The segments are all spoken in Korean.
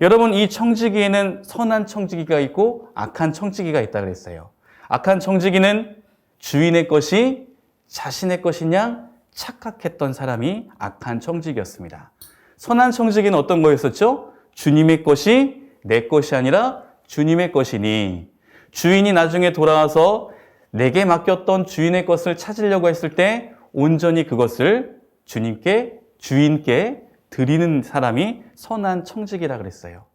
여러분, 이 청지기에는 선한 청지기가 있고 악한 청지기가 있다 그랬어요. 악한 청지기는 주인의 것이 자신의 것이냐 착각했던 사람이 악한 청지기였습니다. 선한 청지기는 어떤 거였었죠? 주님의 것이 내 것이 아니라 주님의 것이니, 주인이 나중에 돌아와서 내게 맡겼던 주인의 것을 찾으려고 했을 때 온전히 그것을 주인께 드리는 사람이 선한 청지기라 그랬어요.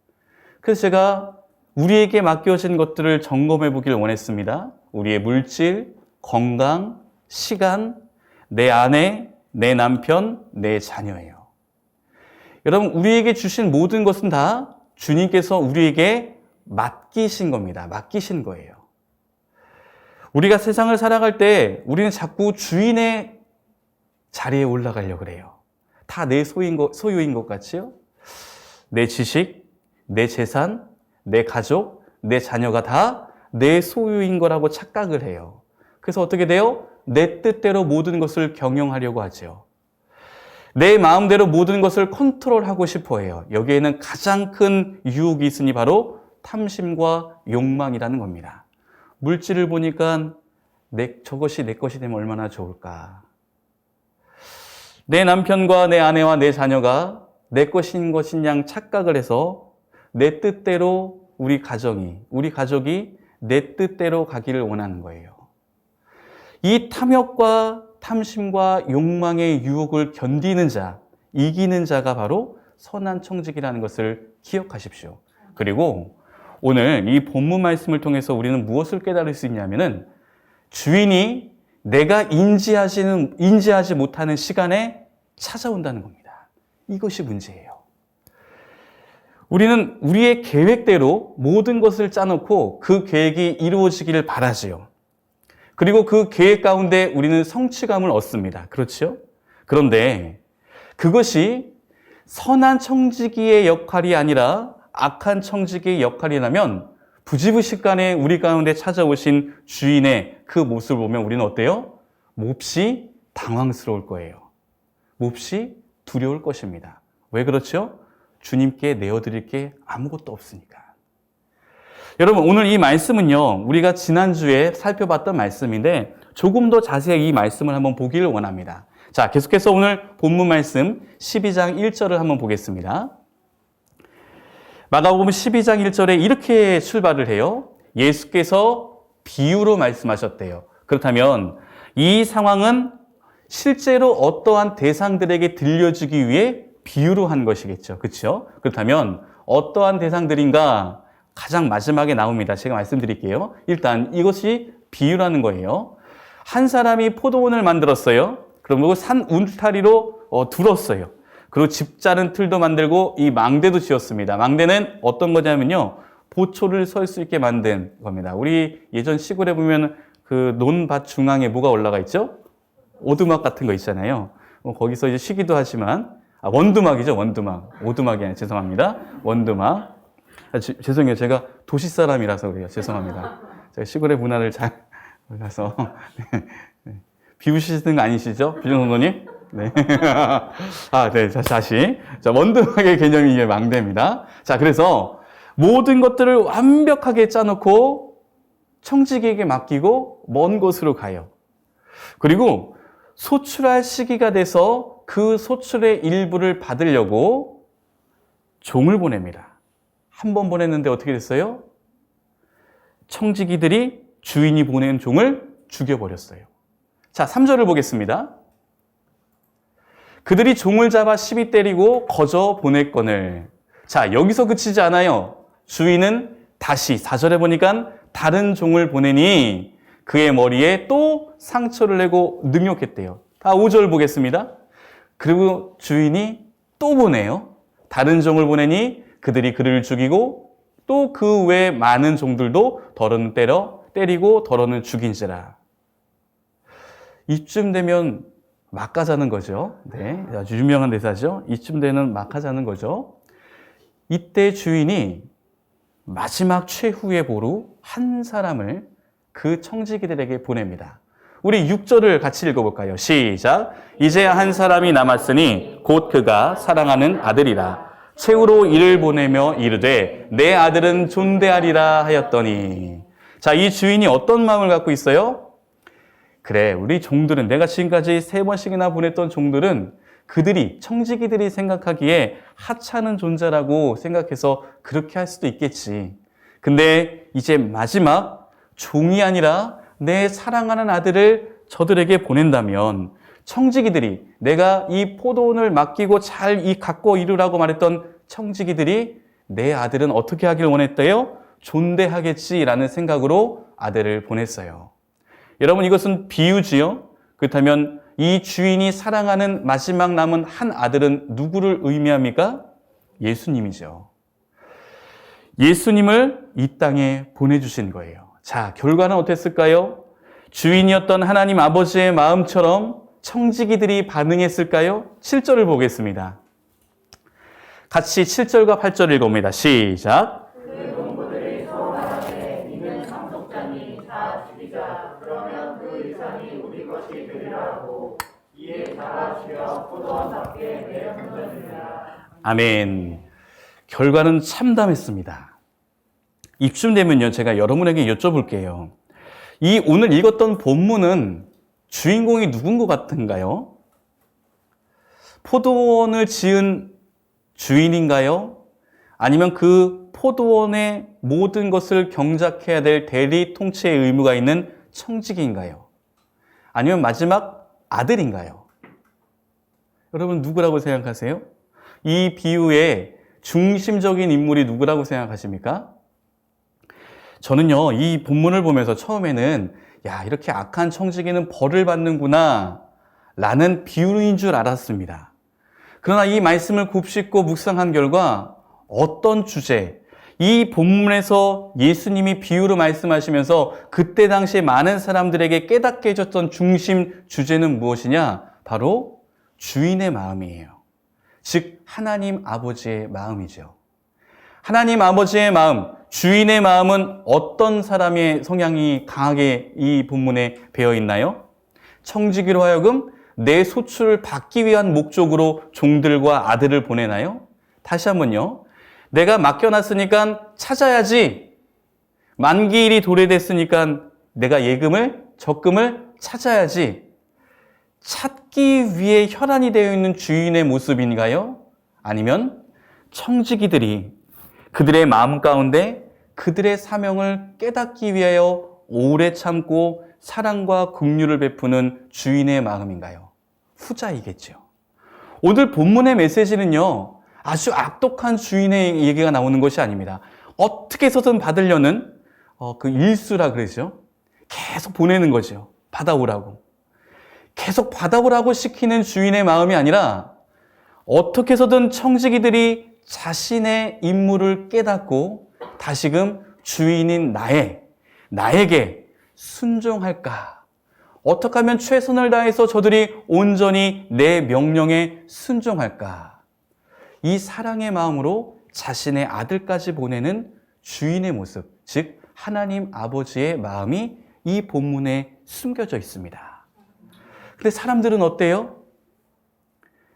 그래서 제가 우리에게 맡겨진 것들을 점검해 보길 원했습니다. 우리의 물질, 건강, 시간, 내 아내, 내 남편, 내 자녀예요. 여러분, 우리에게 주신 모든 것은 다 주님께서 우리에게 맡기신 겁니다. 맡기신 거예요. 우리가 세상을 살아갈 때 우리는 자꾸 주인의 자리에 올라가려고 그래요. 다 내 소유인 것 같지요? 내 지식, 내 재산, 내 가족, 내 자녀가 다 내 소유인 거라고 착각을 해요. 그래서 어떻게 돼요? 내 뜻대로 모든 것을 경영하려고 하죠. 내 마음대로 모든 것을 컨트롤하고 싶어 해요. 여기에는 가장 큰 유혹이 있으니 바로 탐심과 욕망이라는 겁니다. 물질을 보니까 저것이 내 것이 되면 얼마나 좋을까. 내 남편과 내 아내와 내 자녀가 내 것인 것인 양 착각을 해서 내 뜻대로 우리 가족이 내 뜻대로 가기를 원하는 거예요. 이 탐욕과 탐심과 욕망의 유혹을 견디는 자, 이기는 자가 바로 선한 청지기라는 것을 기억하십시오. 그리고 오늘 이 본문 말씀을 통해서 우리는 무엇을 깨달을 수 있냐면은 주인이 내가 인지하지 못하는 시간에 찾아온다는 겁니다. 이것이 문제예요. 우리는 우리의 계획대로 모든 것을 짜놓고 그 계획이 이루어지기를 바라지요. 그리고 그 계획 가운데 우리는 성취감을 얻습니다. 그렇죠? 그런데 그것이 선한 청지기의 역할이 아니라 악한 청지기의 역할이라면 부지불식간에 우리 가운데 찾아오신 주인의 그 모습을 보면 우리는 어때요? 몹시 당황스러울 거예요. 몹시 두려울 것입니다. 왜 그렇죠? 주님께 내어드릴 게 아무것도 없으니까. 여러분, 오늘 이 말씀은요, 우리가 지난주에 살펴봤던 말씀인데 조금 더 자세히 이 말씀을 한번 보기를 원합니다. 자, 계속해서 오늘 본문 말씀 12장 1절을 한번 보겠습니다. 마가복음 12장 1절에 이렇게 출발을 해요. 예수께서 비유로 말씀하셨대요. 그렇다면 이 상황은 실제로 어떠한 대상들에게 들려주기 위해 비유로 한 것이겠죠. 그렇죠? 그렇다면 어떠한 대상들인가? 가장 마지막에 나옵니다. 제가 말씀드릴게요. 일단 이것이 비유라는 거예요. 한 사람이 포도원을 만들었어요. 그리고 산 울타리로 둘었어요. 그리고 집 자른 틀도 만들고 이 망대도 지었습니다. 망대는 어떤 거냐면요, 보초를 설 수 있게 만든 겁니다. 우리 예전 시골에 보면 그 논밭 중앙에 뭐가 올라가 있죠? 오두막 같은 거 있잖아요. 거기서 이제 쉬기도 하지만, 원두막이죠, 원두막. 오두막이 아니라 죄송합니다. 원두막. 죄송해요. 제가 도시 사람이라서 그래요. 죄송합니다. 제가 시골의 문화를 잘 몰라서. 네. 비우시는 거 아니시죠? 비정 선생님? 네. 네. 다시. 자, 원두막의 개념이 이게 망대입니다. 자, 그래서 모든 것들을 완벽하게 짜놓고 청지기에게 맡기고 먼 곳으로 가요. 그리고 소출할 시기가 돼서 그 소출의 일부를 받으려고 종을 보냅니다. 한 번 보냈는데 어떻게 됐어요? 청지기들이 주인이 보낸 종을 죽여버렸어요. 자, 3절을 보겠습니다. 그들이 종을 잡아 시비 때리고 거저 보냈거늘. 자, 여기서 그치지 않아요. 주인은 다시 4절에 보니까 다른 종을 보내니 그의 머리에 또 상처를 내고 능욕했대요. 다 5절 보겠습니다. 그리고 주인이 또 보내요. 다른 종을 보내니 그들이 그를 죽이고 또 그 외 많은 종들도 더러는 때리고 더러는 죽인지라. 이쯤 되면 막 가자는 거죠. 네, 아주 유명한 대사죠. 이쯤 되면 막 하자는 거죠. 이때 주인이 마지막 최후의 보루 한 사람을 그 청지기들에게 보냅니다. 우리 6절을 같이 읽어볼까요? 시작. 이제 한 사람이 남았으니 곧 그가 사랑하는 아들이라. 최후로 이를 보내며 이르되 내 아들은 존대하리라 하였더니. 자, 이 주인이 어떤 마음을 갖고 있어요? 그래, 우리 종들은, 내가 지금까지 3번씩이나 보냈던 종들은 그들이, 청지기들이 생각하기에 하찮은 존재라고 생각해서 그렇게 할 수도 있겠지. 근데 이제 마지막 종이 아니라 내 사랑하는 아들을 저들에게 보낸다면, 청지기들이, 내가 이 포도원을 맡기고 잘 갖고 이루라고 말했던 청지기들이 내 아들은 어떻게 하길 원했대요? 존대하겠지라는 생각으로 아들을 보냈어요. 여러분, 이것은 비유지요? 그렇다면 이 주인이 사랑하는 마지막 남은 한 아들은 누구를 의미합니까? 예수님이죠. 예수님을 이 땅에 보내주신 거예요. 자, 결과는 어땠을까요? 주인이었던 하나님 아버지의 마음처럼 청지기들이 반응했을까요? 7절을 보겠습니다. 같이 7절과 8절 읽어봅니다. 시작. 그 농부들이 소원하되 이는 상속자니 다 죽이자. 그러면 그 유산이 우리 것이 되리라 하고 이에 다가 주여 포도원 밖에 내어던져주니라. 아멘. 결과는 참담했습니다. 이쯤 되면요, 제가 여러분에게 여쭤볼게요. 이 오늘 읽었던 본문은 주인공이 누군 것 같은가요? 포도원을 지은 주인인가요? 아니면 그 포도원의 모든 것을 경작해야 될 대리 통치의 의무가 있는 청지기인가요? 아니면 마지막 아들인가요? 여러분, 누구라고 생각하세요? 이 비유의 중심적인 인물이 누구라고 생각하십니까? 저는요, 이 본문을 보면서 처음에는 야, 이렇게 악한 청지기는 벌을 받는구나 라는 비유인 줄 알았습니다. 그러나 이 말씀을 곱씹고 묵상한 결과 어떤 주제, 이 본문에서 예수님이 비유로 말씀하시면서 그때 당시에 많은 사람들에게 깨닫게 해줬던 중심 주제는 무엇이냐? 바로 주인의 마음이에요. 즉 하나님 아버지의 마음이죠. 하나님 아버지의 마음, 주인의 마음은 어떤 사람의 성향이 강하게 이 본문에 배어 있나요? 청지기로 하여금 내 소출을 받기 위한 목적으로 종들과 아들을 보내나요? 다시 한번요. 내가 맡겨놨으니까 찾아야지. 만기일이 도래됐으니까 내가 예금을, 적금을 찾아야지. 찾기 위해 혈안이 되어 있는 주인의 모습인가요? 아니면 청지기들이 그들의 마음 가운데 그들의 사명을 깨닫기 위하여 오래 참고 사랑과 긍휼을 베푸는 주인의 마음인가요? 후자이겠죠. 오늘 본문의 메시지는요, 아주 악독한 주인의 얘기가 나오는 것이 아닙니다. 어떻게 해서든 받으려는 그 일수라 그러죠. 계속 보내는 거죠. 받아오라고. 계속 받아오라고 시키는 주인의 마음이 아니라 어떻게 해서든 청지기들이 자신의 임무를 깨닫고 다시금 주인인 나에게 순종할까? 어떻게 하면 최선을 다해서 저들이 온전히 내 명령에 순종할까? 이 사랑의 마음으로 자신의 아들까지 보내는 주인의 모습, 즉 하나님 아버지의 마음이 이 본문에 숨겨져 있습니다. 근데 사람들은 어때요?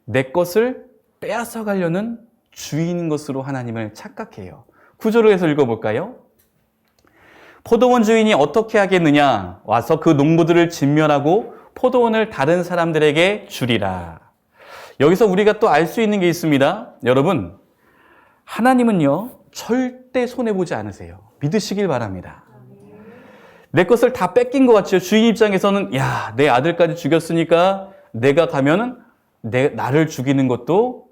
내 것을 빼앗아 가려는 주인인 것으로 하나님을 착각해요. 구절을 해서 읽어볼까요? 포도원 주인이 어떻게 하겠느냐? 와서 그 농부들을 진멸하고 포도원을 다른 사람들에게 주리라. 여기서 우리가 또 알 수 있는 게 있습니다. 여러분, 하나님은요, 절대 손해보지 않으세요. 믿으시길 바랍니다. 내 것을 다 뺏긴 것 같죠. 주인 입장에서는 야, 내 아들까지 죽였으니까 내가 가면은 나를 죽이는 것도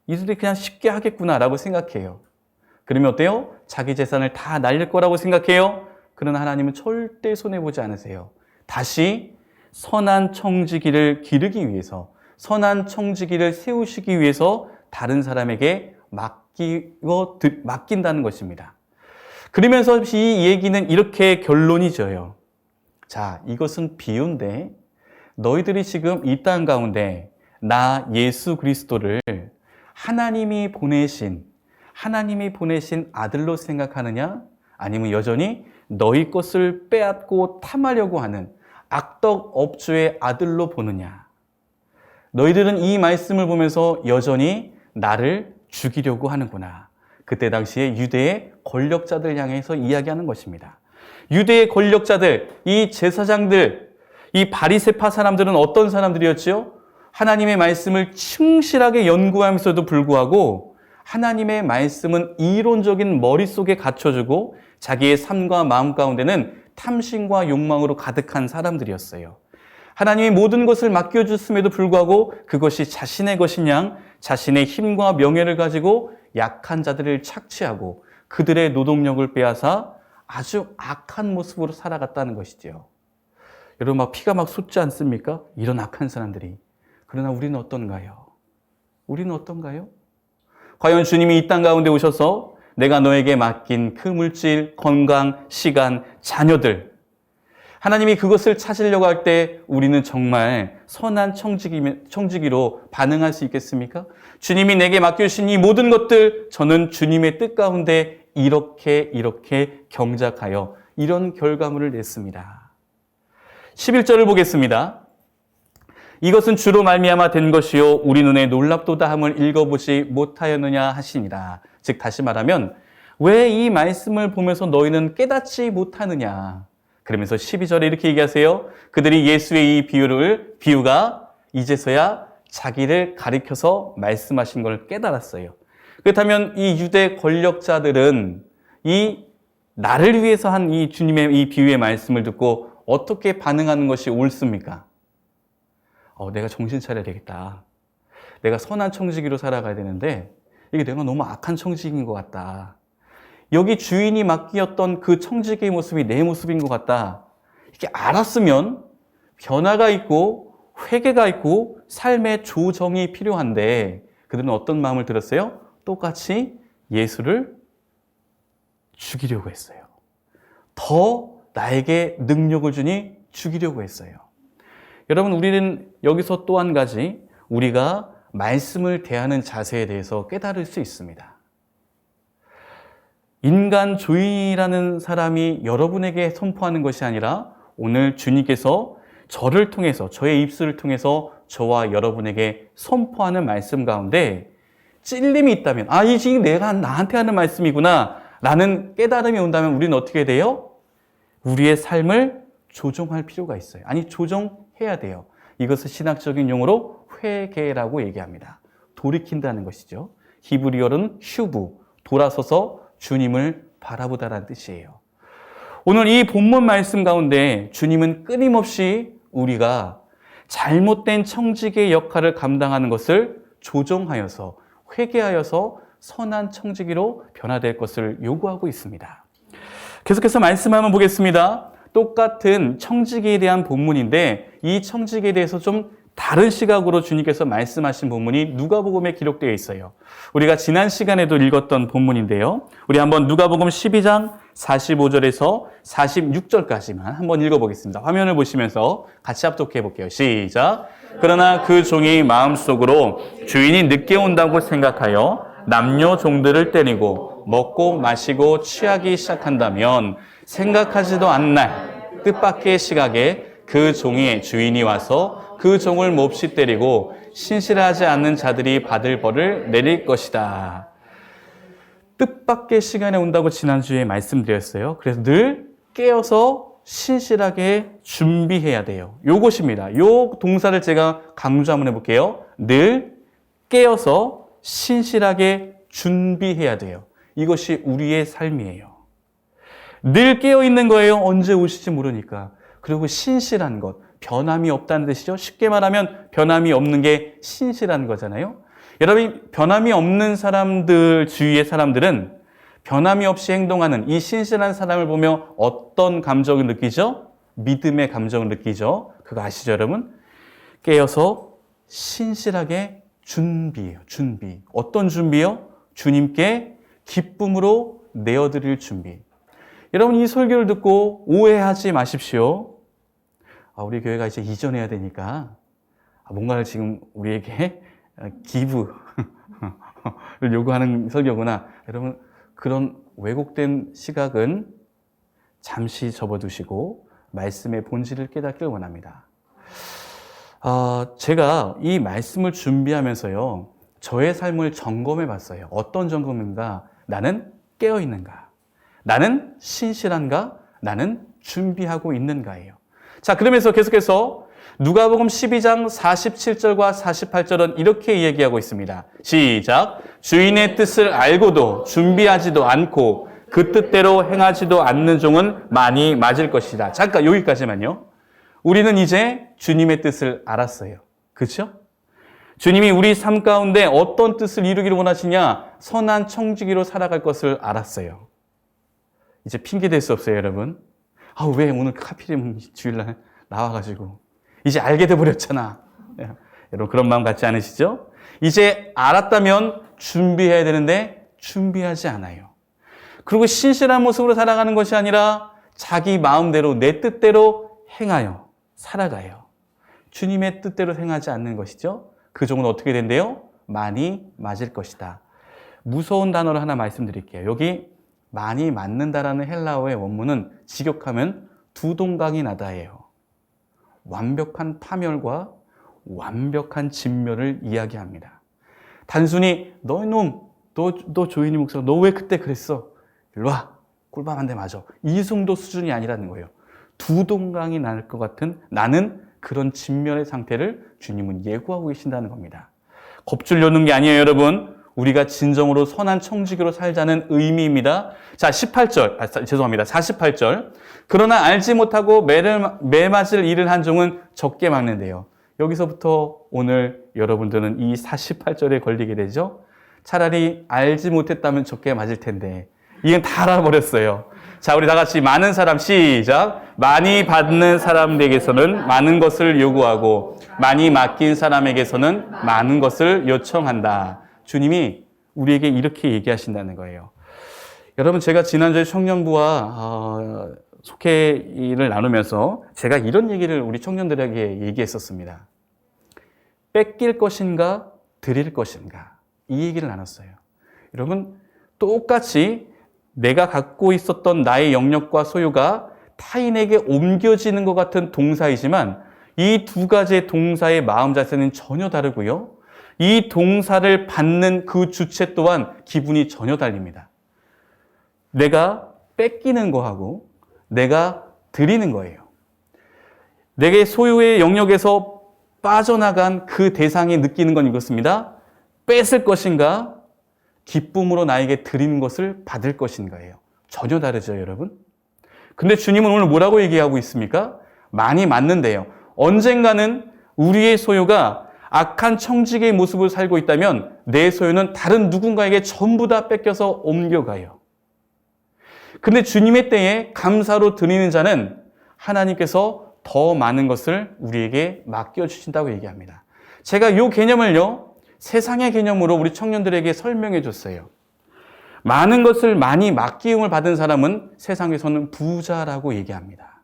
이들이 그냥 쉽게 하겠구나라고 생각해요. 그러면 어때요? 자기 재산을 다 날릴 거라고 생각해요. 그러나 하나님은 절대 손해보지 않으세요. 다시 선한 청지기를 기르기 위해서, 선한 청지기를 세우시기 위해서 다른 사람에게 맡긴다는 것입니다. 그러면서 이 얘기는 이렇게 결론이 져요. 자, 이것은 비유인데 너희들이 지금 이 땅 가운데 나 예수 그리스도를 하나님이 보내신 아들로 생각하느냐? 아니면 여전히 너희 것을 빼앗고 탐하려고 하는 악덕 업주의 아들로 보느냐? 너희들은 이 말씀을 보면서 여전히 나를 죽이려고 하는구나. 그때 당시에 유대의 권력자들 향해서 이야기하는 것입니다. 유대의 권력자들, 이 제사장들, 이 바리새파 사람들은 어떤 사람들이었지요? 하나님의 말씀을 충실하게 연구하면서도 불구하고 하나님의 말씀은 이론적인 머릿속에 갖춰주고 자기의 삶과 마음 가운데는 탐심과 욕망으로 가득한 사람들이었어요. 하나님이 모든 것을 맡겨줬음에도 불구하고 그것이 자신의 것인 양 자신의 힘과 명예를 가지고 약한 자들을 착취하고 그들의 노동력을 빼앗아 아주 악한 모습으로 살아갔다는 것이지요. 여러분 막 피가 막 솟지 않습니까? 이런 악한 사람들이. 그러나 우리는 어떤가요? 우리는 어떤가요? 과연 주님이 이 땅 가운데 오셔서 내가 너에게 맡긴 그 물질, 건강, 시간, 자녀들 하나님이 그것을 찾으려고 할 때 우리는 정말 선한 청지기로 반응할 수 있겠습니까? 주님이 내게 맡겨주신 이 모든 것들 저는 주님의 뜻 가운데 이렇게 경작하여 이런 결과물을 냈습니다. 11절을 보겠습니다. 이것은 주로 말미암아 된 것이요 우리 눈에 놀랍도다 함을 읽어보지 못하였느냐 하시니라. 즉 다시 말하면 왜 이 말씀을 보면서 너희는 깨닫지 못하느냐. 그러면서 12절에 이렇게 얘기하세요. 그들이 예수의 이 비유가 이제서야 자기를 가리켜서 말씀하신 걸 깨달았어요. 그렇다면 이 유대 권력자들은 이 나를 위해서 한 이 주님의 이 비유의 말씀을 듣고 어떻게 반응하는 것이 옳습니까? 내가 정신 차려야 되겠다. 내가 선한 청지기로 살아가야 되는데 이게 내가 너무 악한 청지기인 것 같다. 여기 주인이 맡기었던 그 청지기의 모습이 내 모습인 것 같다. 이렇게 알았으면 변화가 있고 회개가 있고 삶의 조정이 필요한데 그들은 어떤 마음을 들었어요? 똑같이 예수를 죽이려고 했어요. 더 나에게 능력을 주니 죽이려고 했어요. 여러분 우리는 여기서 또 한 가지 우리가 말씀을 대하는 자세에 대해서 깨달을 수 있습니다. 인간 주인이라는 사람이 여러분에게 선포하는 것이 아니라 오늘 주님께서 저를 통해서 저의 입술을 통해서 저와 여러분에게 선포하는 말씀 가운데 찔림이 있다면 이 지금 내가 나한테 하는 말씀이구나 라는 깨달음이 온다면 우리는 어떻게 돼요? 우리의 삶을 조정할 필요가 있어요. 조정해야 돼요. 이것을 신학적인 용어로 회개라고 얘기합니다. 돌이킨다는 것이죠. 히브리어는 휴브, 돌아서서 주님을 바라보다라는 뜻이에요. 오늘 이 본문 말씀 가운데 주님은 끊임없이 우리가 잘못된 청지기의 역할을 감당하는 것을 조정하여서 회개하여서 선한 청지기로 변화될 것을 요구하고 있습니다. 계속해서 말씀 한번 보겠습니다. 똑같은 청지기에 대한 본문인데 이 청지기에 대해서 좀 다른 시각으로 주님께서 말씀하신 본문이 누가복음에 기록되어 있어요. 우리가 지난 시간에도 읽었던 본문인데요. 우리 한번 누가복음 12장 45절에서 46절까지만 한번 읽어보겠습니다. 화면을 보시면서 같이 합독해 볼게요. 시작. 그러나 그 종이 마음속으로 주인이 늦게 온다고 생각하여 남녀 종들을 때리고 먹고 마시고 취하기 시작한다면 생각하지도 않는 날 뜻밖의 시각에 그 종의 주인이 와서 그 종을 몹시 때리고 신실하지 않는 자들이 받을 벌을 내릴 것이다. 뜻밖의 시간에 온다고 지난주에 말씀드렸어요. 그래서 늘 깨어서 신실하게 준비해야 돼요. 요것입니다. 요 동사를 제가 강조 한번 해볼게요. 늘 깨어서 신실하게 준비해야 돼요. 이것이 우리의 삶이에요. 늘 깨어있는 거예요. 언제 오실지 모르니까. 그리고 신실한 것, 변함이 없다는 뜻이죠. 쉽게 말하면 변함이 없는 게 신실한 거잖아요. 여러분, 변함이 없는 사람들, 주위의 사람들은 변함이 없이 행동하는 이 신실한 사람을 보며 어떤 감정을 느끼죠? 믿음의 감정을 느끼죠. 그거 아시죠, 여러분? 깨어서 신실하게 준비해요. 준비. 어떤 준비요? 주님께 기쁨으로 내어드릴 준비. 여러분, 이 설교를 듣고 오해하지 마십시오. 우리 교회가 이제 이전해야 되니까 뭔가를 지금 우리에게 기부를 요구하는 설교구나. 여러분, 그런 왜곡된 시각은 잠시 접어두시고 말씀의 본질을 깨닫기를 원합니다. 제가 이 말씀을 준비하면서요, 저의 삶을 점검해 봤어요. 어떤 점검인가? 나는 깨어 있는가? 나는 신실한가? 나는 준비하고 있는가예요. 자, 그러면서 계속해서 누가복음 12장 47절과 48절은 이렇게 얘기하고 있습니다. 시작. 주인의 뜻을 알고도 준비하지도 않고 그 뜻대로 행하지도 않는 종은 많이 맞을 것이다. 잠깐 여기까지만요. 우리는 이제 주님의 뜻을 알았어요. 그렇죠? 주님이 우리 삶 가운데 어떤 뜻을 이루기를 원하시냐? 선한 청지기로 살아갈 것을 알았어요. 이제 핑계 댈 수 없어요, 여러분. 왜 오늘 하필이면 주일날 나와가지고 이제 알게 돼버렸잖아. 여러분 그런 마음 갖지 않으시죠? 이제 알았다면 준비해야 되는데 준비하지 않아요. 그리고 신실한 모습으로 살아가는 것이 아니라 자기 마음대로 내 뜻대로 행하여 살아가요. 주님의 뜻대로 행하지 않는 것이죠. 그 종은 어떻게 된대요? 많이 맞을 것이다. 무서운 단어를 하나 말씀드릴게요. 여기 많이 맞는다라는 헬라어의 원문은 직역하면 두 동강이 나다예요. 완벽한 파멸과 완벽한 진멸을 이야기합니다. 단순히 너 이놈, 너 조인희 목사, 너 왜 그때 그랬어? 일로 와, 꿀밤 한 대 맞아. 이 정도 수준이 아니라는 거예요. 두 동강이 날 것 같은 나는 그런 진멸의 상태를 주님은 예고하고 계신다는 겁니다. 겁줄 놓는 게 아니에요, 여러분. 우리가 진정으로 선한 청지기로 살자는 의미입니다. 자, 48절. 그러나 알지 못하고 매 맞을 일을 한 종은 적게 막는데요. 여기서부터 오늘 여러분들은 이 48절에 걸리게 되죠. 차라리 알지 못했다면 적게 맞을 텐데 이건 다 알아버렸어요. 자, 우리 다 같이 많은 사람 시작. 많이 받는 사람에게서는 많은 것을 요구하고 많이 맡긴 사람에게서는 많은 것을 요청한다. 주님이 우리에게 이렇게 얘기하신다는 거예요. 여러분, 제가 지난주에 청년부와 속회를 나누면서 제가 이런 얘기를 우리 청년들에게 얘기했었습니다. 뺏길 것인가 드릴 것인가 이 얘기를 나눴어요. 여러분, 똑같이 내가 갖고 있었던 나의 영역과 소유가 타인에게 옮겨지는 것 같은 동사이지만 이 두 가지의 동사의 마음 자세는 전혀 다르고요. 이 동사를 받는 그 주체 또한 기분이 전혀 달립니다. 내가 뺏기는 거하고 내가 드리는 거예요. 내게 소유의 영역에서 빠져나간 그 대상이 느끼는 건 이것입니다. 뺏을 것인가? 기쁨으로 나에게 드리는 것을 받을 것인가예요. 전혀 다르죠, 여러분? 근데 주님은 오늘 뭐라고 얘기하고 있습니까? 많이 맞는데요. 언젠가는 우리의 소유가 악한 청지기의 모습을 살고 있다면 내 소유는 다른 누군가에게 전부 다 뺏겨서 옮겨가요. 근데 주님의 때에 감사로 드리는 자는 하나님께서 더 많은 것을 우리에게 맡겨주신다고 얘기합니다. 제가 이 개념을요, 세상의 개념으로 우리 청년들에게 설명해 줬어요. 많은 것을 많이 맡기움을 받은 사람은 세상에서는 부자라고 얘기합니다.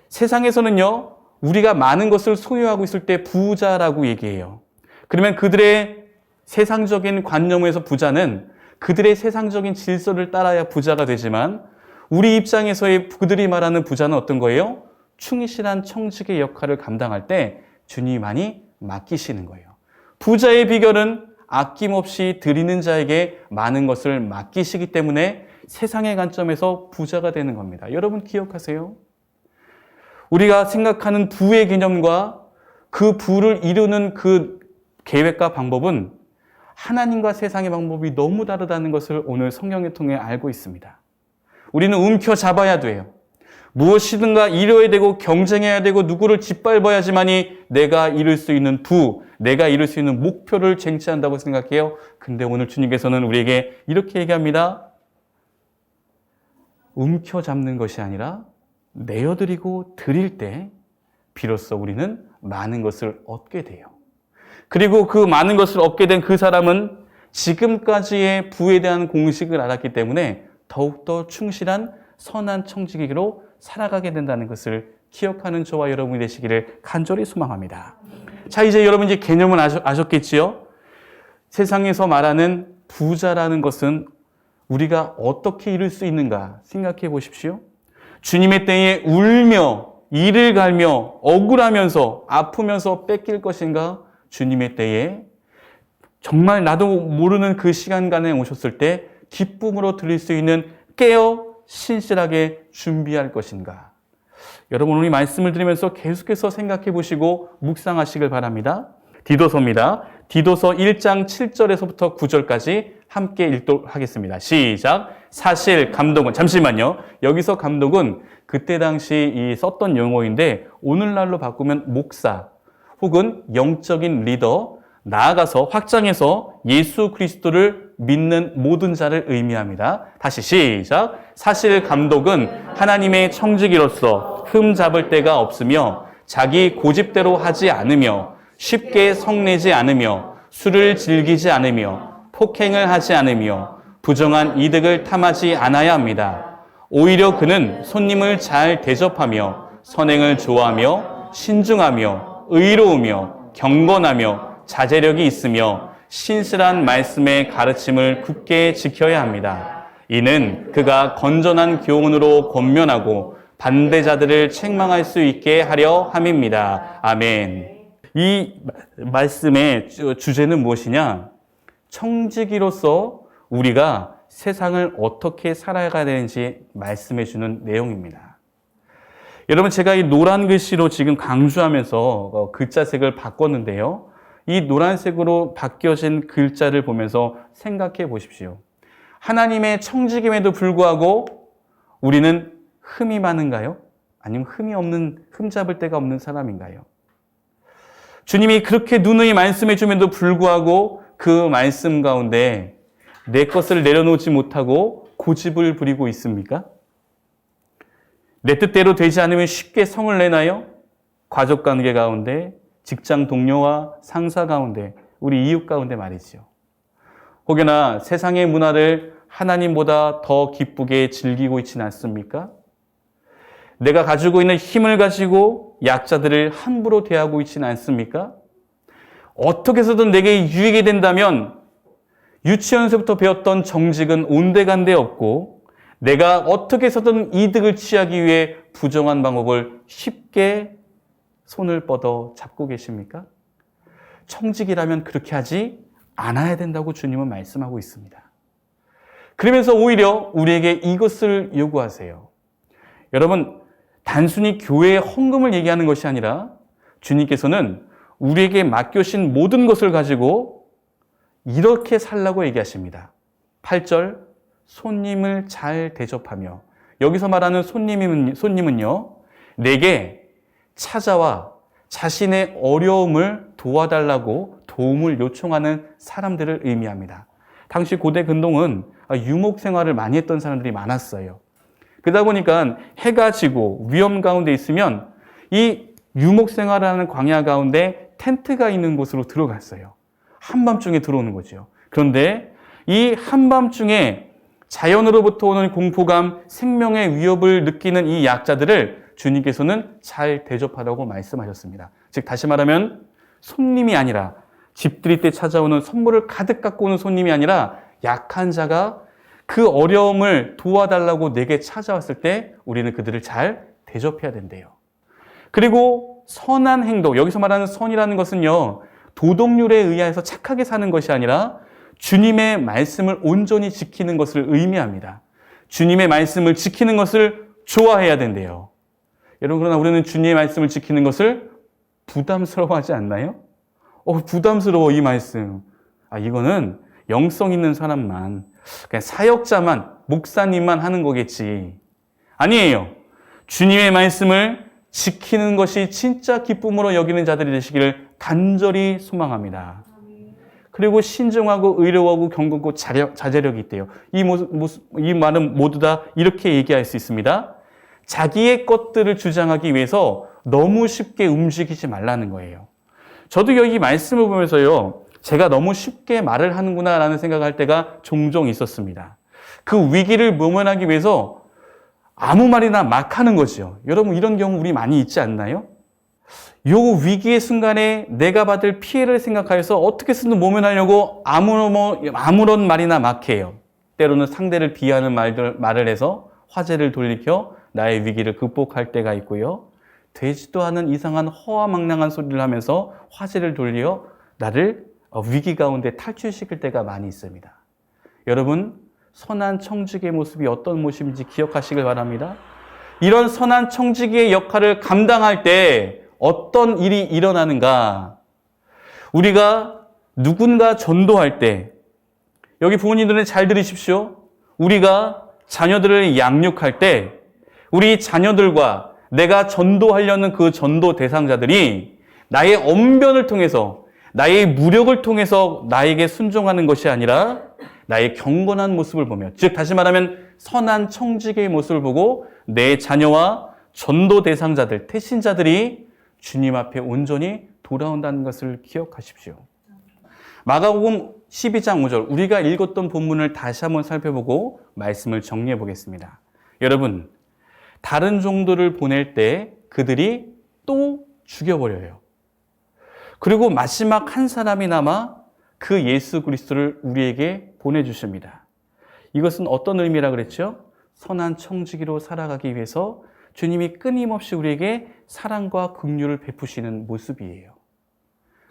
세상에서는요, 우리가 많은 것을 소유하고 있을 때 부자라고 얘기해요. 그러면 그들의 세상적인 관념에서 부자는 그들의 세상적인 질서를 따라야 부자가 되지만 우리 입장에서의 그들이 말하는 부자는 어떤 거예요? 충실한 청지기의 역할을 감당할 때 주님이 많이 맡기시는 거예요. 부자의 비결은 아낌없이 드리는 자에게 많은 것을 맡기시기 때문에 세상의 관점에서 부자가 되는 겁니다. 여러분 기억하세요? 우리가 생각하는 부의 개념과 그 부를 이루는 그 계획과 방법은 하나님과 세상의 방법이 너무 다르다는 것을 오늘 성경을 통해 알고 있습니다. 우리는 움켜잡아야 돼요. 무엇이든가 이뤄야 되고 경쟁해야 되고 누구를 짓밟아야지만이 내가 이룰 수 있는 부, 내가 이룰 수 있는 목표를 쟁취한다고 생각해요. 근데 오늘 주님께서는 우리에게 이렇게 얘기합니다. 움켜잡는 것이 아니라 내어드리고 드릴 때 비로소 우리는 많은 것을 얻게 돼요. 그리고 그 많은 것을 얻게 된 그 사람은 지금까지의 부에 대한 공식을 알았기 때문에 더욱더 충실한 선한 청지기로 살아가게 된다는 것을 기억하는 저와 여러분이 되시기를 간절히 소망합니다. 자, 이제 여러분 이제 개념을 아셨겠지요? 세상에서 말하는 부자라는 것은 우리가 어떻게 이룰 수 있는가 생각해 보십시오. 주님의 때에 울며 이를 갈며 억울하면서 아프면서 뺏길 것인가? 주님의 때에 정말 나도 모르는 그 시간간에 오셨을 때 기쁨으로 드릴 수 있는 깨어 신실하게 준비할 것인가? 여러분, 오늘 이 말씀을 들으면서 계속해서 생각해 보시고 묵상하시길 바랍니다. 디도서입니다. 디도서 1장 7절에서부터 9절까지 함께 읽도록 하겠습니다. 시작. 사실 감독은, 잠시만요. 여기서 감독은 그때 당시 이 썼던 용어인데 오늘날로 바꾸면 목사 혹은 영적인 리더, 나아가서 확장해서 예수 그리스도를 믿는 모든 자를 의미합니다. 다시 시작. 사실 감독은 하나님의 청지기로서 흠 잡을 데가 없으며 자기 고집대로 하지 않으며 쉽게 성내지 않으며 술을 즐기지 않으며 폭행을 하지 않으며 부정한 이득을 탐하지 않아야 합니다. 오히려 그는 손님을 잘 대접하며 선행을 좋아하며 신중하며 의로우며 경건하며 자제력이 있으며 신실한 말씀의 가르침을 굳게 지켜야 합니다. 이는 그가 건전한 교훈으로 권면하고 반대자들을 책망할 수 있게 하려 함입니다. 아멘. 이 말씀의 주제는 무엇이냐? 청지기로서 우리가 세상을 어떻게 살아가야 되는지 말씀해 주는 내용입니다. 여러분, 제가 이 노란 글씨로 지금 강조하면서 글자색을 바꿨는데요. 이 노란색으로 바뀌어진 글자를 보면서 생각해 보십시오. 하나님의 청지김에도 불구하고 우리는 흠이 많은가요? 아니면 흠 잡을 데가 없는 사람인가요? 주님이 그렇게 누누이 말씀해 주면도 불구하고 그 말씀 가운데 내 것을 내려놓지 못하고 고집을 부리고 있습니까? 내 뜻대로 되지 않으면 쉽게 성을 내나요? 가족 관계 가운데, 직장 동료와 상사 가운데, 우리 이웃 가운데 말이죠. 혹여나 세상의 문화를 하나님보다 더 기쁘게 즐기고 있지는 않습니까? 내가 가지고 있는 힘을 가지고 약자들을 함부로 대하고 있지는 않습니까? 어떻게 해서든 내게 유익이 된다면 유치원에서부터 배웠던 정직은 온데간데 없고 내가 어떻게 해서든 이득을 취하기 위해 부정한 방법을 쉽게 손을 뻗어 잡고 계십니까? 청직이라면 그렇게 하지 않아야 된다고 주님은 말씀하고 있습니다. 그러면서 오히려 우리에게 이것을 요구하세요. 여러분, 단순히 교회의 헌금을 얘기하는 것이 아니라 주님께서는 우리에게 맡겨신 모든 것을 가지고 이렇게 살라고 얘기하십니다. 8절, 손님을 잘 대접하며, 여기서 말하는 손님은요, 내게 찾아와 자신의 어려움을 도와달라고 도움을 요청하는 사람들을 의미합니다. 당시 고대 근동은 유목 생활을 많이 했던 사람들이 많았어요. 그러다 보니까 해가 지고 위험 가운데 있으면 이 유목 생활을 하는 광야 가운데 텐트가 있는 곳으로 들어갔어요. 한밤중에 들어오는 거죠. 그런데 이 한밤중에 자연으로부터 오는 공포감, 생명의 위협을 느끼는 이 약자들을 주님께서는 잘 대접하라고 말씀하셨습니다. 즉 다시 말하면 손님이 아니라, 집들이 때 찾아오는 선물을 가득 갖고 오는 손님이 아니라 약한 자가 그 어려움을 도와달라고 내게 찾아왔을 때 우리는 그들을 잘 대접해야 된대요. 그리고 선한 행동, 여기서 말하는 선이라는 것은요, 도덕률에 의해서 착하게 사는 것이 아니라 주님의 말씀을 온전히 지키는 것을 의미합니다. 주님의 말씀을 지키는 것을 좋아해야 된대요. 여러분, 그러나 우리는 주님의 말씀을 지키는 것을 부담스러워하지 않나요? 부담스러워, 이 말씀. 이거는 영성 있는 사람만, 그냥 사역자만, 목사님만 하는 거겠지. 아니에요. 주님의 말씀을 지키는 것이 진짜 기쁨으로 여기는 자들이 되시기를 간절히 소망합니다. 그리고 신중하고 의로하고 경건하고 자제력이 있대요. 이 말은 모두 다 이렇게 얘기할 수 있습니다. 자기의 것들을 주장하기 위해서 너무 쉽게 움직이지 말라는 거예요. 저도 여기 말씀을 보면서요, 제가 너무 쉽게 말을 하는구나라는 생각할 때가 종종 있었습니다. 그 위기를 모면하기 위해서 아무 말이나 막 하는 거죠. 여러분, 이런 경우 우리 많이 있지 않나요? 요 위기의 순간에 내가 받을 피해를 생각하여서 어떻게 쓰든 모면하려고 아무런 말이나 막 해요. 때로는 상대를 비하하는 말을 해서 화제를 돌리켜 나의 위기를 극복할 때가 있고요. 되지도 않은 이상한 허와망랑한 소리를 하면서 화제를 돌려 나를 위기 가운데 탈출시킬 때가 많이 있습니다. 여러분, 선한 청지기의 모습이 어떤 모습인지 기억하시길 바랍니다. 이런 선한 청지기의 역할을 감당할 때 어떤 일이 일어나는가? 우리가 누군가 전도할 때, 여기 부모님들은 잘 들으십시오. 우리가 자녀들을 양육할 때 우리 자녀들과 내가 전도하려는 그 전도 대상자들이 나의 언변을 통해서, 나의 무력을 통해서 나에게 순종하는 것이 아니라 나의 경건한 모습을 보며, 즉 다시 말하면 선한 청지기의 모습을 보고 내 자녀와 전도 대상자들, 태신자들이 주님 앞에 온전히 돌아온다는 것을 기억하십시오. 마가복음 12장 5절, 우리가 읽었던 본문을 다시 한번 살펴보고 말씀을 정리해 보겠습니다. 여러분, 다른 종들을 보낼 때 그들이 또 죽여버려요. 그리고 마지막 한 사람이 남아 그 예수 그리스도를 우리에게 보내주십니다. 이것은 어떤 의미라 그랬죠? 선한 청지기로 살아가기 위해서 주님이 끊임없이 우리에게 사랑과 긍휼을 베푸시는 모습이에요.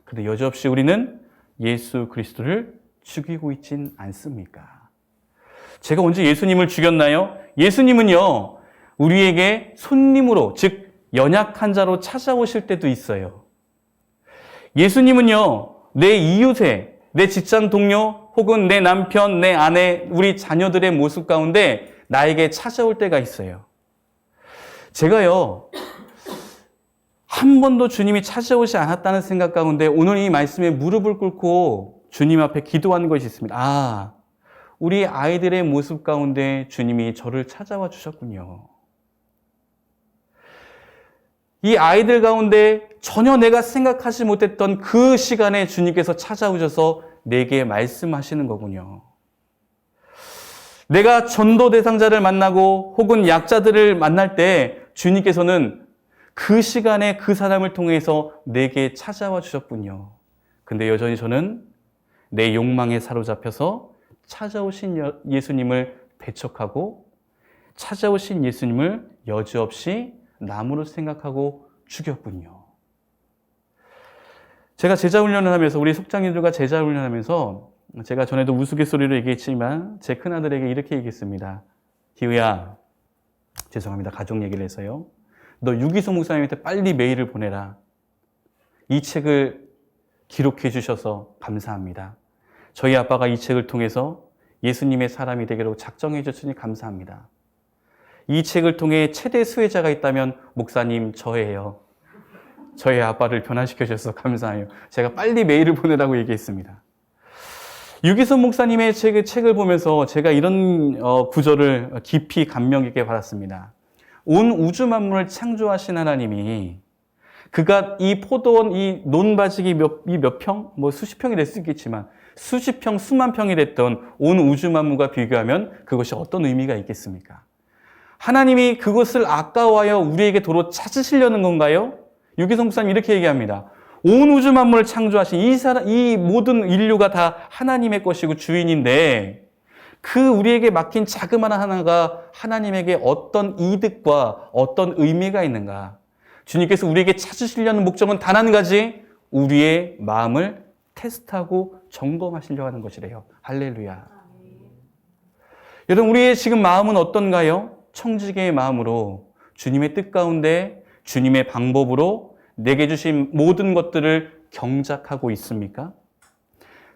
그런데 여지없이 우리는 예수 그리스도를 죽이고 있진 않습니까? 제가 언제 예수님을 죽였나요? 예수님은요, 우리에게 손님으로, 즉 연약한 자로 찾아오실 때도 있어요. 예수님은요, 내 이웃에, 내 직장 동료 혹은 내 남편, 내 아내, 우리 자녀들의 모습 가운데 나에게 찾아올 때가 있어요. 제가요, 한 번도 주님이 찾아오지 않았다는 생각 가운데 오늘 이 말씀에 무릎을 꿇고 주님 앞에 기도하는 것이 있습니다. 아, 우리 아이들의 모습 가운데 주님이 저를 찾아와 주셨군요. 이 아이들 가운데 전혀 내가 생각하지 못했던 그 시간에 주님께서 찾아오셔서 내게 말씀하시는 거군요. 내가 전도 대상자를 만나고 혹은 약자들을 만날 때 주님께서는 그 시간에 그 사람을 통해서 내게 찾아와 주셨군요. 근데 여전히 저는 내 욕망에 사로잡혀서 찾아오신 예수님을 배척하고 찾아오신 예수님을 여지없이 남으로 생각하고 죽였군요. 제가 제자훈련을 하면서, 우리 속장님들과 제자훈련을 하면서 제가 전에도 우스갯소리로 얘기했지만 제 큰아들에게 이렇게 얘기했습니다. 기우야, 죄송합니다. 가족 얘기를 해서요. 너 유기소 목사님한테 빨리 메일을 보내라. 이 책을 기록해 주셔서 감사합니다. 저희 아빠가 이 책을 통해서 예수님의 사람이 되기로 작정해 주시니 감사합니다. 이 책을 통해 최대 수혜자가 있다면 목사님 저예요. 저희 아빠를 변화시켜 주셔서 감사해요. 제가 빨리 메일을 보내라고 얘기했습니다. 유기선 목사님의 책을 보면서 제가 이런 구절을 깊이 감명 깊게 받았습니다. 온 우주 만물을 창조하신 하나님이, 그가 이 포도원, 이 논바지기 몇 평? 뭐 수십 평이 될 수 있겠지만 수십 평, 수만 평이 됐던 온 우주 만물과 비교하면 그것이 어떤 의미가 있겠습니까? 하나님이 그것을 아까워하여 우리에게 도로 찾으시려는 건가요? 유기성 목사님 이렇게 얘기합니다. 온 우주 만물을 창조하신 이 모든 인류가 다 하나님의 것이고 주인인데 그 우리에게 맡긴 자그마한 하나가 하나님에게 어떤 이득과 어떤 의미가 있는가? 주님께서 우리에게 찾으시려는 목적은 단 한 가지, 우리의 마음을 테스트하고 점검하시려고 하는 것이래요. 할렐루야. 여러분, 우리의 지금 마음은 어떤가요? 청지기의 마음으로 주님의 뜻 가운데 주님의 방법으로 내게 주신 모든 것들을 경작하고 있습니까?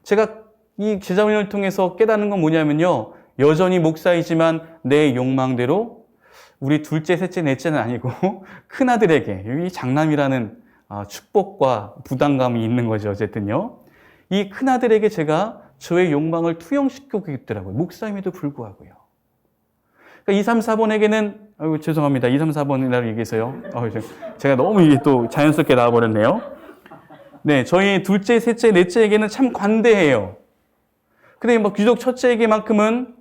제가 이 제자훈련을 통해서 깨닫는 건 뭐냐면요, 여전히 목사이지만 내 욕망대로 우리 둘째, 셋째, 넷째는 아니고 큰아들에게, 이 장남이라는 축복과 부담감이 있는 거죠. 어쨌든요, 이 큰아들에게 제가 저의 욕망을 투영시키고 있더라고요. 목사임에도 불구하고요. 그러니까 2, 3, 4번에게는 죄송합니다. 2, 3, 4번이라고 얘기해서요. 제가 너무 이게 또 자연스럽게 나와버렸네요. 네, 저희 둘째, 셋째, 넷째에게는 참 관대해요. 근데 뭐 유독 첫째에게만큼은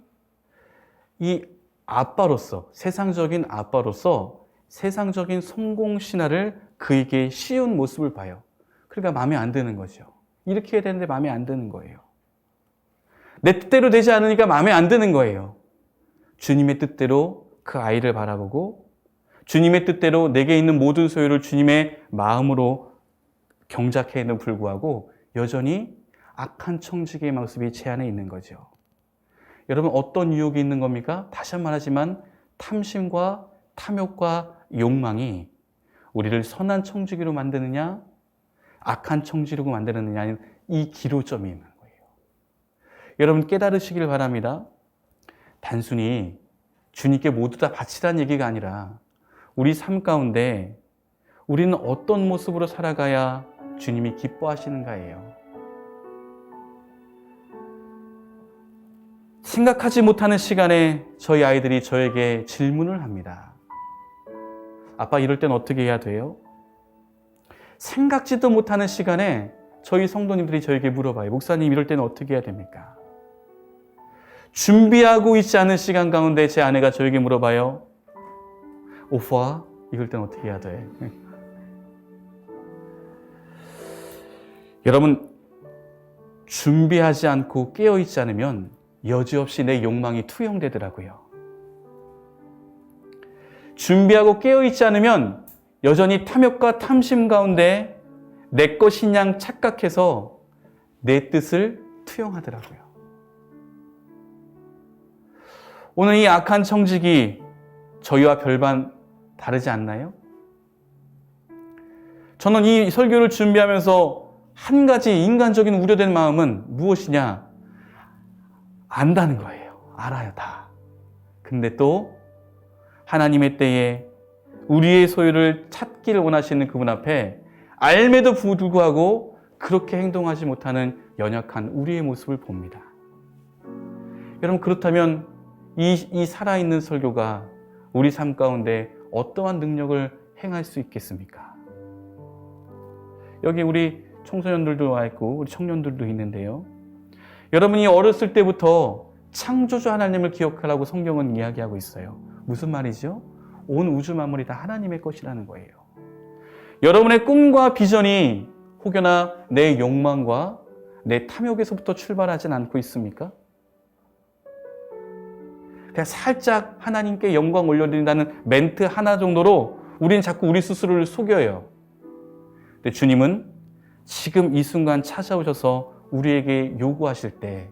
이 아빠로서, 세상적인 아빠로서 세상적인 성공 신화를 그에게 씌운 모습을 봐요. 그러니까 마음에 안 드는 거죠. 이렇게 해야 되는데 마음에 안 드는 거예요. 내 뜻대로 되지 않으니까 마음에 안 드는 거예요. 주님의 뜻대로 그 아이를 바라보고 주님의 뜻대로 내게 있는 모든 소유를 주님의 마음으로 경작해에도 불구하고 여전히 악한 청지기의 모습이 제 안에 있는 거죠. 여러분, 어떤 유혹이 있는 겁니까? 다시 한번 말하지만 탐심과 탐욕과 욕망이 우리를 선한 청지기로 만드느냐 악한 청지기로 만드느냐는 이 기로점이 있는 거예요. 여러분, 깨달으시길 바랍니다. 단순히 주님께 모두 다 바치라는 얘기가 아니라 우리 삶 가운데 우리는 어떤 모습으로 살아가야 주님이 기뻐하시는가예요. 생각하지 못하는 시간에 저희 아이들이 저에게 질문을 합니다. 아빠, 이럴 땐 어떻게 해야 돼요? 생각지도 못하는 시간에 저희 성도님들이 저에게 물어봐요. 목사님, 이럴 때는 어떻게 해야 됩니까? 준비하고 있지 않은 시간 가운데 제 아내가 저에게 물어봐요. 오빠, 이럴 땐 어떻게 해야 돼? 여러분, 준비하지 않고 깨어있지 않으면 여지없이 내 욕망이 투영되더라고요. 준비하고 깨어있지 않으면 여전히 탐욕과 탐심 가운데 내 것인 양 착각해서 내 뜻을 투영하더라고요. 오늘 이 악한 청지기 저희와 별반 다르지 않나요? 저는 이 설교를 준비하면서 한 가지 인간적인 우려된 마음은 무엇이냐? 안다는 거예요. 알아요, 다. 근데 또 하나님의 때에 우리의 소유를 찾기를 원하시는 그분 앞에 알매도 불구하고 그렇게 행동하지 못하는 연약한 우리의 모습을 봅니다. 여러분, 그렇다면 이 살아있는 설교가 우리 삶 가운데 어떠한 능력을 행할 수 있겠습니까? 여기 우리 청소년들도 와 있고 우리 청년들도 있는데요. 여러분이 어렸을 때부터 창조주 하나님을 기억하라고 성경은 이야기하고 있어요. 무슨 말이죠? 온 우주 만물이 다 하나님의 것이라는 거예요. 여러분의 꿈과 비전이 혹여나 내 욕망과 내 탐욕에서부터 출발하진 않고 있습니까? 그냥 살짝 하나님께 영광 올려드린다는 멘트 하나 정도로 우리는 자꾸 우리 스스로를 속여요. 근데 주님은 지금 이 순간 찾아오셔서 우리에게 요구하실 때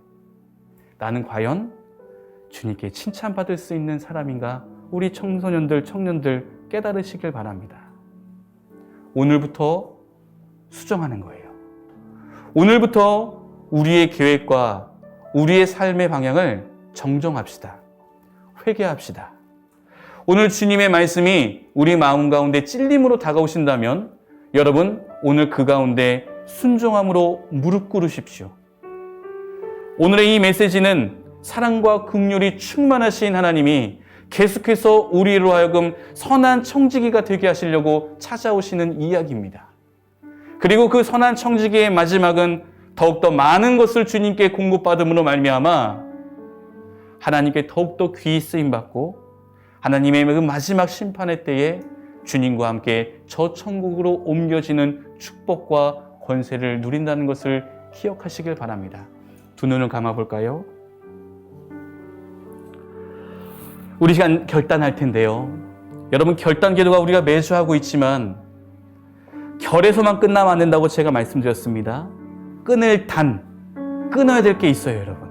나는 과연 주님께 칭찬받을 수 있는 사람인가? 우리 청소년들, 청년들 깨달으시길 바랍니다. 오늘부터 수정하는 거예요. 오늘부터 우리의 계획과 우리의 삶의 방향을 정정합시다. 회개합시다. 오늘 주님의 말씀이 우리 마음 가운데 찔림으로 다가오신다면 여러분, 오늘 그 가운데 순종함으로 무릎 꿇으십시오. 오늘의 이 메시지는 사랑과 긍휼이 충만하신 하나님이 계속해서 우리로 하여금 선한 청지기가 되게 하시려고 찾아오시는 이야기입니다. 그리고 그 선한 청지기의 마지막은 더욱더 많은 것을 주님께 공급받음으로 말미암아 하나님께 더욱더 귀히 쓰임받고 하나님의 그 마지막 심판의 때에 주님과 함께 저 천국으로 옮겨지는 축복과 권세를 누린다는 것을 기억하시길 바랍니다. 두 눈을 감아볼까요? 우리 시간 결단할 텐데요. 여러분, 결단 기도가 우리가 매주 하고 있지만 결에서만 끝나면 안 된다고 제가 말씀드렸습니다. 끊어야 될 게 있어요, 여러분.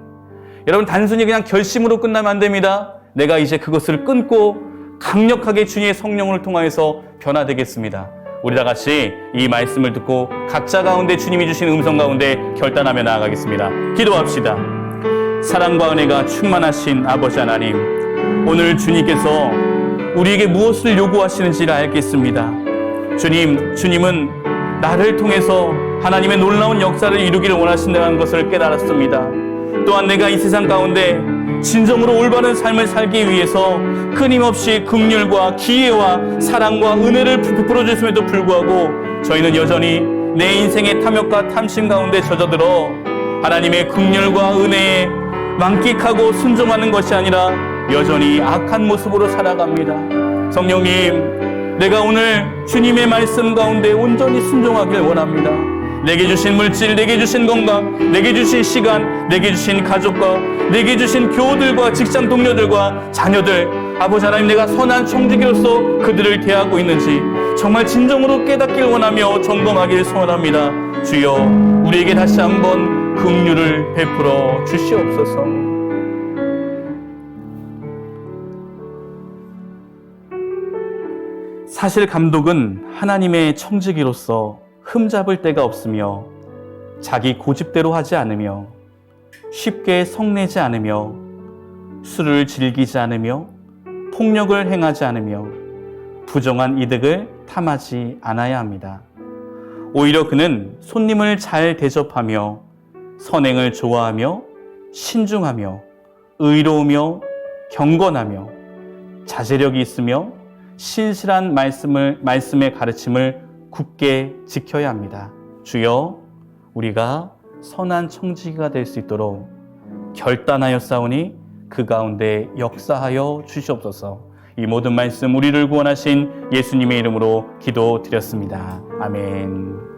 여러분, 단순히 그냥 결심으로 끝나면 안 됩니다. 내가 이제 그것을 끊고 강력하게 주님의 성령을 통하여서 변화되겠습니다. 우리 다 같이 이 말씀을 듣고 각자 가운데 주님이 주신 음성 가운데 결단하며 나아가겠습니다. 기도합시다. 사랑과 은혜가 충만하신 아버지 하나님, 오늘 주님께서 우리에게 무엇을 요구하시는지를 알겠습니다. 주님은 나를 통해서 하나님의 놀라운 역사를 이루기를 원하신다는 것을 깨달았습니다. 또한 내가 이 세상 가운데 진정으로 올바른 삶을 살기 위해서 끊임없이 긍휼과 기회와 사랑과 은혜를 베풀어 주심에도 불구하고 저희는 여전히 내 인생의 탐욕과 탐심 가운데 젖어들어 하나님의 긍휼과 은혜에 만끽하고 순종하는 것이 아니라 여전히 악한 모습으로 살아갑니다. 성령님, 내가 오늘 주님의 말씀 가운데 온전히 순종하길 원합니다. 내게 주신 물질, 내게 주신 건강, 내게 주신 시간, 내게 주신 가족과 내게 주신 교우들과 직장 동료들과 자녀들, 아버지 하나님, 내가 선한 청지기로서 그들을 대하고 있는지 정말 진정으로 깨닫길 원하며 점검하길 소원합니다. 주여, 우리에게 다시 한번 긍휼을 베풀어 주시옵소서. 사실 감독은 하나님의 청지기로서 흠잡을 데가 없으며 자기 고집대로 하지 않으며 쉽게 성내지 않으며 술을 즐기지 않으며 폭력을 행하지 않으며 부정한 이득을 탐하지 않아야 합니다. 오히려 그는 손님을 잘 대접하며 선행을 좋아하며 신중하며 의로우며 경건하며 자제력이 있으며 신실한 말씀의 가르침을 굳게 지켜야 합니다. 주여, 우리가 선한 청지기가 될 수 있도록 결단하여 싸우니 그 가운데 역사하여 주시옵소서. 이 모든 말씀 우리를 구원하신 예수님의 이름으로 기도드렸습니다. 아멘.